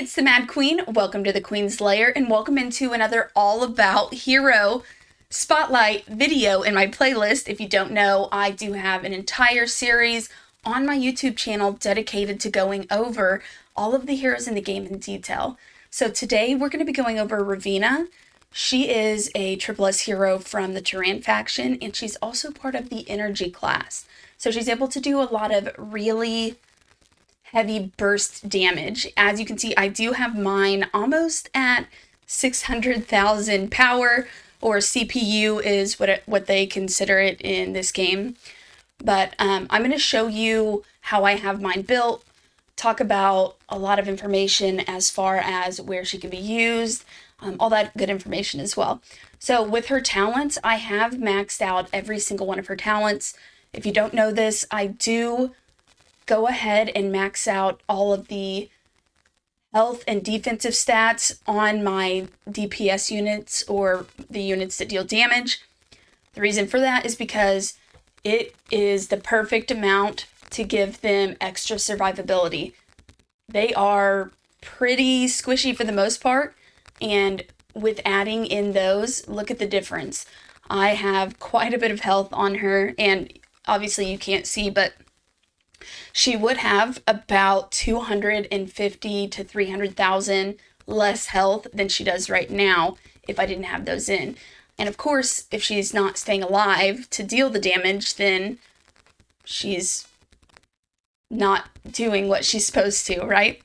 it's the Mad Queen. Welcome to the Queen's Lair and welcome into another all about hero spotlight video in my playlist. If you don't know, I do have an entire series on my YouTube channel dedicated to going over all of the heroes in the game in detail. So today we're going to be going over Ravenna. She is a SSS hero from the Tyran faction, and she's also part of the energy class. So she's able to do a lot of really heavy burst damage. As you can see, I do have mine almost at 600,000 power, or CPU is what they consider it in this game. But I'm going to show you how I have mine built, talk about a lot of information as far as where she can be used, all that good information as well. So with her talents, I have maxed out every single one of her talents. If you don't know this, I do go ahead and max out all of the health and defensive stats on my DPS units, or the units that deal damage. The reason for that is because it is the perfect amount to give them extra survivability. They are pretty squishy for the most part, and with adding in those, look at the difference. I have quite a bit of health on her, and obviously you can't see, but she would have about 250 to 300,000 less health than she does right now if I didn't have those in. And of course, if she's not staying alive to deal the damage, then she's not doing what she's supposed to, right?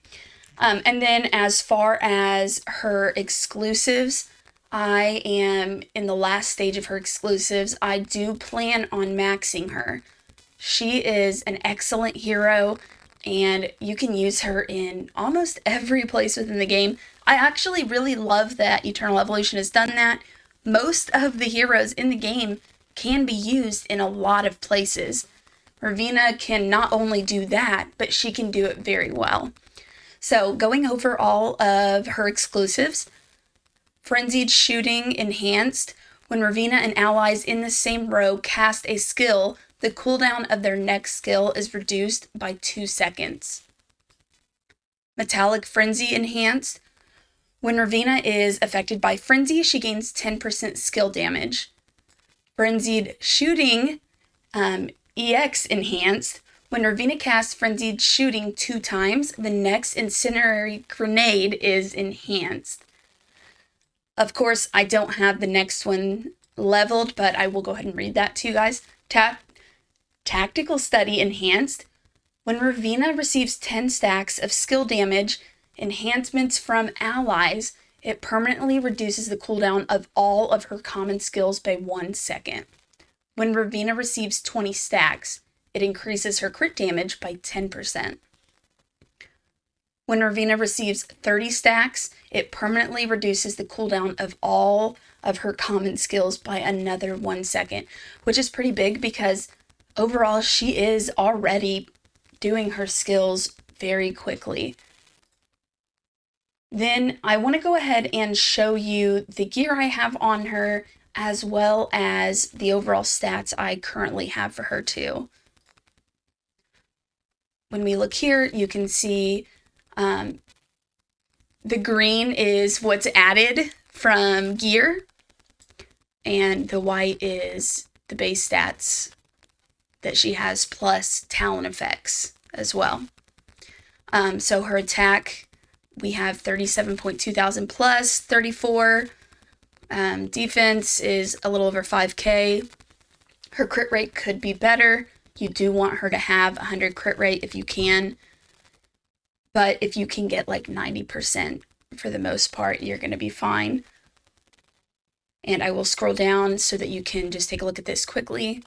And then as far as her exclusives, I am in the last stage of her exclusives. I do plan on maxing her. She is an excellent hero, and you can use her in almost every place within the game. I actually really love that Eternal Evolution has done that. Most of the heroes in the game can be used in a lot of places. Ravenna can not only do that, but she can do it very well. So going over all of her exclusives: Frenzied Shooting Enhanced. When Ravenna and allies in the same row cast a skill, the cooldown of their next skill is reduced by 2 seconds. Metallic Frenzy Enhanced. When Ravenna is affected by Frenzy, she gains 10% skill damage. Frenzied Shooting EX Enhanced. When Ravenna casts Frenzied Shooting 2 times, the next incendiary grenade is enhanced. Of course, I don't have the next one leveled, but I will go ahead and read that to you guys. Tactical Study Enhanced. When Ravenna receives 10 stacks of skill damage enhancements from allies, it permanently reduces the cooldown of all of her common skills by 1 second. When Ravenna receives 20 stacks, it increases her crit damage by 10%. When Ravenna receives 30 stacks, it permanently reduces the cooldown of all of her common skills by another 1 second, which is pretty big because overall she is already doing her skills very quickly. Then I want to go ahead and show you the gear I have on her, as well as the overall stats I currently have for her too. When we look here, you can see the green is what's added from gear, and the white is the base stats that she has, plus talent effects as well. So her attack, we have 37.2 thousand plus 34. Defense is a little over 5k. Her crit rate could be better. You do want her to have 100 crit rate if you can. But if you can get like 90%, for the most part, you're going to be fine. And I will scroll down so that you can just take a look at this quickly.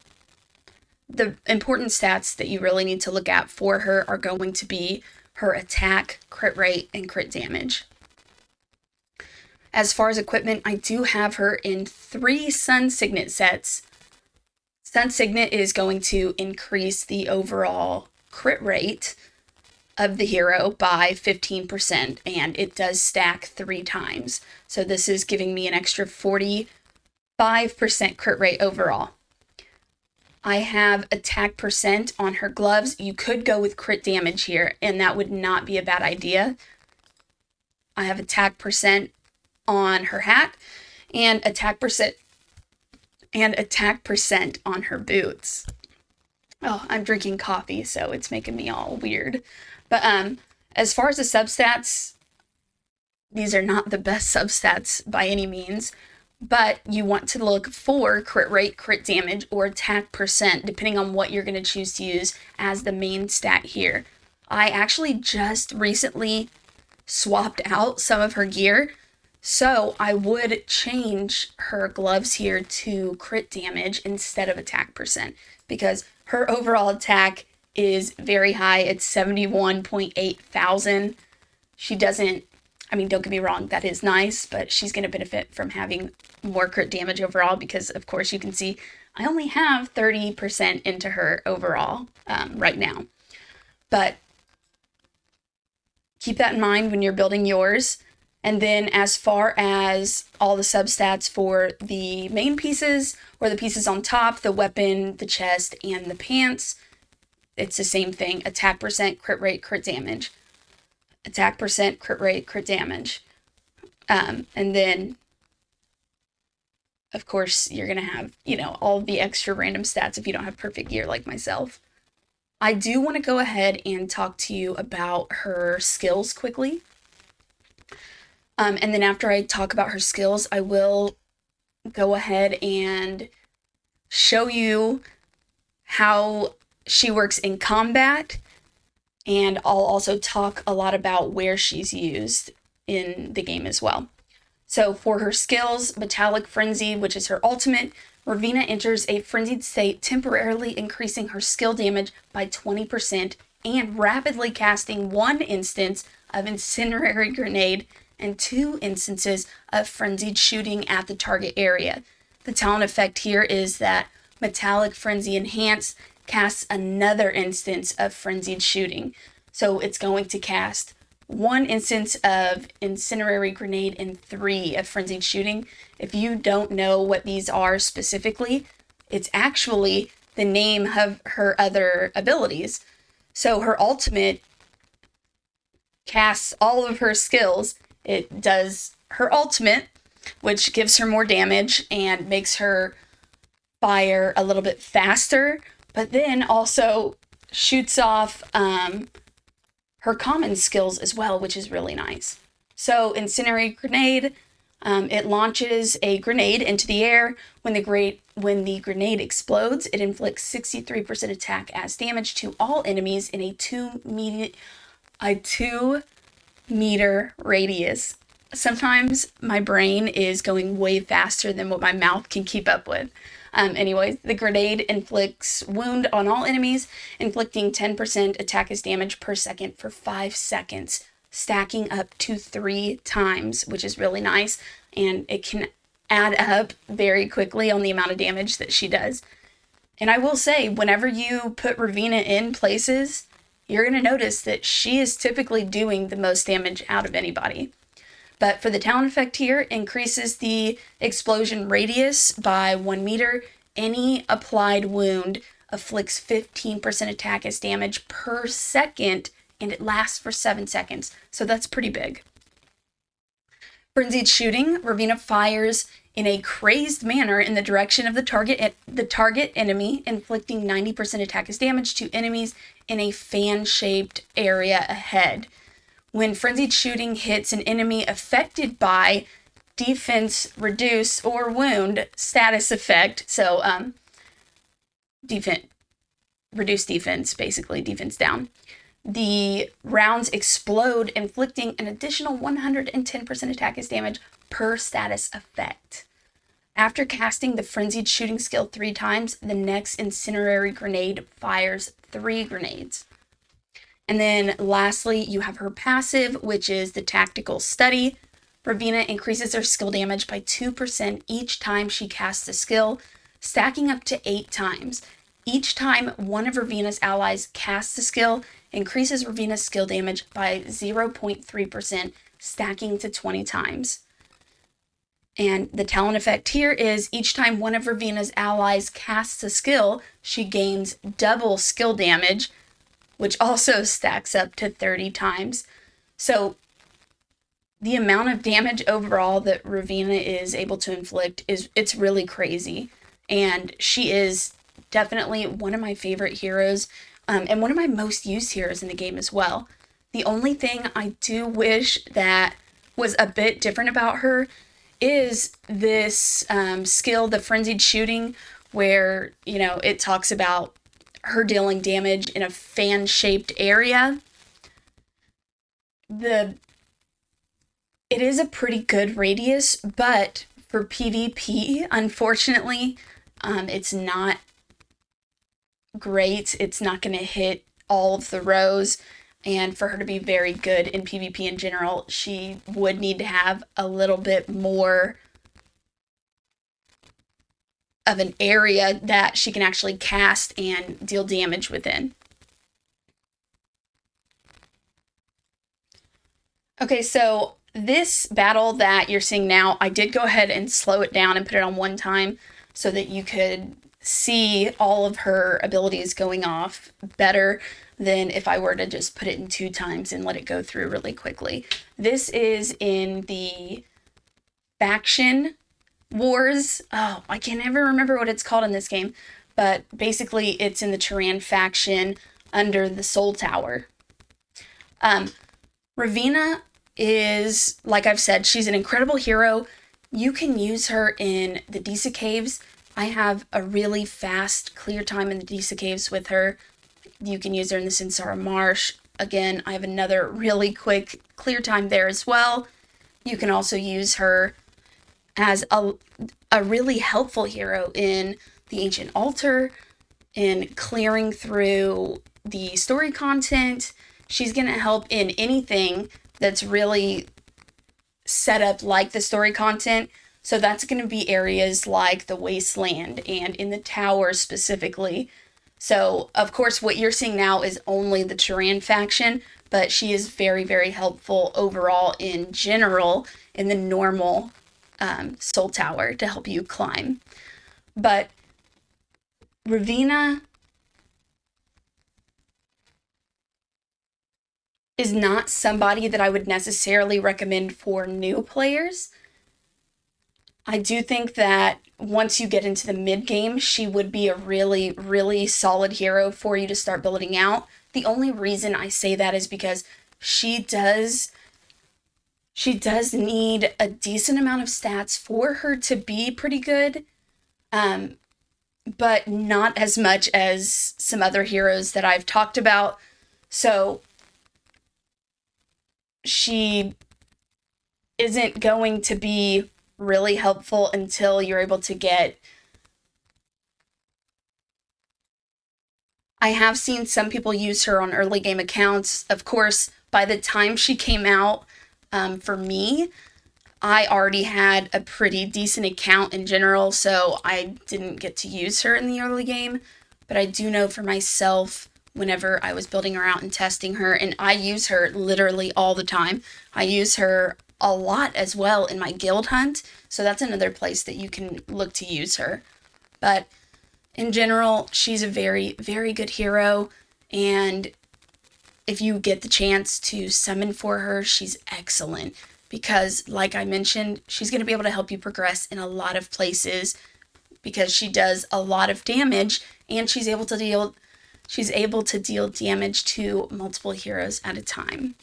The important stats that you really need to look at for her are going to be her attack, crit rate, and crit damage. As far as equipment, I do have her in 3 Sun Signet sets. Sun Signet is going to increase the overall crit rate of the hero by 15%, and it does stack 3 times. So this is giving me an extra 45% crit rate overall. I have attack percent on her gloves. You could go with crit damage here, and that would not be a bad idea. I have attack percent on her hat and attack percent on her boots. Oh, I'm drinking coffee, so it's making me all weird. But as far as the substats, these are not the best substats by any means, but you want to look for crit rate, crit damage, or attack percent, depending on what you're going to choose to use as the main stat here. I actually just recently swapped out some of her gear, so I would change her gloves here to crit damage instead of attack percent, because her overall attack is very high. It's 71.8 thousand. She doesn't, I mean, don't get me wrong, that is nice, but she's going to benefit from having more crit damage overall because, of course, you can see I only have 30% into her overall right now. But keep that in mind when you're building yours. And then as far as all the substats for the main pieces or the pieces on top, the weapon, the chest, and the pants, it's the same thing. Attack percent, crit rate, crit damage. Attack percent, crit rate, crit damage. And then, of course, you're going to have, all the extra random stats if you don't have perfect gear like myself. I do want to go ahead and talk to you about her skills quickly. And then after I talk about her skills, I will go ahead and show you how she works in combat. And I'll also talk a lot about where she's used in the game as well. So for her skills, Metallic Frenzy, which is her ultimate, Ravenna enters a frenzied state, temporarily increasing her skill damage by 20% and rapidly casting 1 instance of Incendiary Grenade and 2 instances of Frenzied Shooting at the target area. The talent effect here is that Metallic Frenzy Enhanced casts another instance of Frenzied Shooting. So it's going to cast 1 instance of Incendiary Grenade and 3 of Frenzied Shooting. If you don't know what these are specifically, it's actually the name of her other abilities. So her ultimate casts all of her skills. It does her ultimate, which gives her more damage and makes her fire a little bit faster, but then also shoots off her common skills as well, which is really nice. So Incendiary Grenade, it launches a grenade into the air. When the grenade explodes, it inflicts 63% attack as damage to all enemies in a 2 meter radius. Sometimes my brain is going way faster than what my mouth can keep up with. Anyways, the grenade inflicts wound on all enemies, inflicting 10% attack as damage per second for 5 seconds, stacking up to 3 times, which is really nice, and it can add up very quickly on the amount of damage that she does. And I will say, whenever you put Ravenna in places, you're going to notice that she is typically doing the most damage out of anybody. But for the talent effect here, increases the explosion radius by 1 meter. Any applied wound afflicts 15% attack as damage per second, and it lasts for 7 seconds. So that's pretty big. Frenzied Shooting, Ravenna fires in a crazed manner in the direction of the target enemy, inflicting 90% attack as damage to enemies in a fan-shaped area ahead. When Frenzied Shooting hits an enemy affected by defense, reduce, or wound status effect, so reduce defense, basically defense down, the rounds explode, inflicting an additional 110% attack as damage per status effect. After casting the Frenzied Shooting skill 3 times, the next Incendiary Grenade fires 3 grenades. And then lastly, you have her passive, which is the Tactical Study. Ravenna increases her skill damage by 2% each time she casts a skill, stacking up to 8 times. Each time one of Ravenna's allies casts a skill, increases Ravenna's skill damage by 0.3%, stacking to 20 times. And the talent effect here is each time one of Ravenna's allies casts a skill, she gains double skill damage, which also stacks up to 30 times. So the amount of damage overall that Ravenna is able to inflict it's really crazy. And she is definitely one of my favorite heroes, and one of my most used heroes in the game as well. The only thing I do wish that was a bit different about her is this skill, the frenzied shooting, where, it talks about her dealing damage in a fan-shaped area. It is a pretty good radius, but for PvP, unfortunately, it's not great. It's not going to hit all of the rows. And for her to be very good in PvP in general, she would need to have a little bit more of an area that she can actually cast and deal damage within. Okay, so this battle that you're seeing now, I did go ahead and slow it down and put it on one time so that you could see all of her abilities going off better than if I were to just put it in 2 times and let it go through really quickly. This is in the faction wars. Oh, I can't ever remember what it's called in this game, but basically it's in the Tyran faction under the Soul Tower. Ravenna is, like I've said, she's an incredible hero. You can use her in the Disa Caves. I have a really fast clear time in the Disa Caves with her. You can use her in the Sinsara Marsh. Again, I have another really quick clear time there as well. You can also use her as a really helpful hero in the Ancient Altar, in clearing through the story content. She's going to help in anything that's really set up like the story content. So that's going to be areas like the Wasteland and in the Tower specifically. So, of course, what you're seeing now is only the Tyran faction, but she is very, very helpful overall in general in the normal Soul Tower to help you climb. But Ravenna is not somebody that I would necessarily recommend for new players. I do think that once you get into the mid game, she would be a really, really solid hero for you to start building out. The only reason I say that is because she does need a decent amount of stats for her to be pretty good, but not as much as some other heroes that I've talked about. So she isn't going to be really helpful until you're able to get... I have seen some people use her on early game accounts. Of course, by the time she came out, for me, I already had a pretty decent account in general, so I didn't get to use her in the early game. But I do know for myself, whenever I was building her out and testing her, and I use her literally all the time. I use her a lot as well in my guild hunt, so that's another place that you can look to use her. But in general, she's a very, very good hero, and if you get the chance to summon for her, she's excellent, because like I mentioned, she's going to be able to help you progress in a lot of places because she does a lot of damage, and she's able to deal damage to multiple heroes at a time.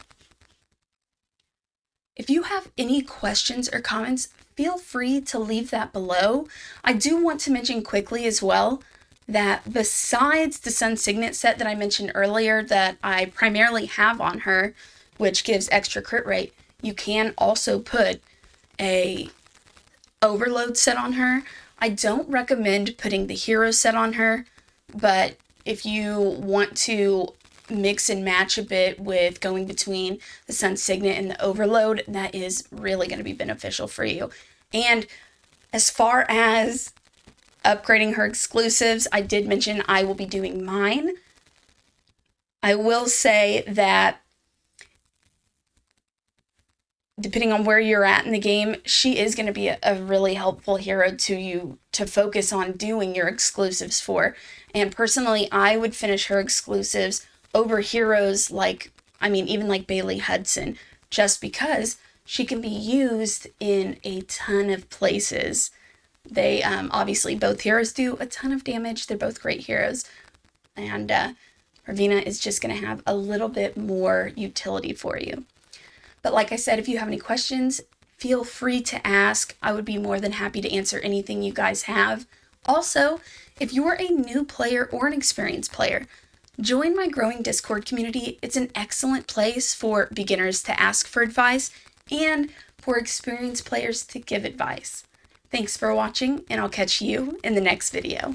If you have any questions or comments, feel free to leave that below. I do want to mention quickly as well that besides the Sun Signet set that I mentioned earlier that I primarily have on her, which gives extra crit rate, you can also put a overload set on her. I don't recommend putting the hero set on her, but if you want to mix and match a bit with going between the Sun Signet and the overload, that is really going to be beneficial for you. And as far as upgrading her exclusives, I did mention I will be doing mine. I will say that depending on where you're at in the game, she is going to be a really helpful hero to you to focus on doing your exclusives for. And personally, I would finish her exclusives over heroes like, even like Bailey Hudson, just because she can be used in a ton of places. They obviously, both heroes do a ton of damage. They're both great heroes. And Ravenna is just going to have a little bit more utility for you. But like I said, if you have any questions, feel free to ask. I would be more than happy to answer anything you guys have. Also, if you're a new player or an experienced player, join my growing Discord community. It's an excellent place for beginners to ask for advice and for experienced players to give advice. Thanks for watching, and I'll catch you in the next video.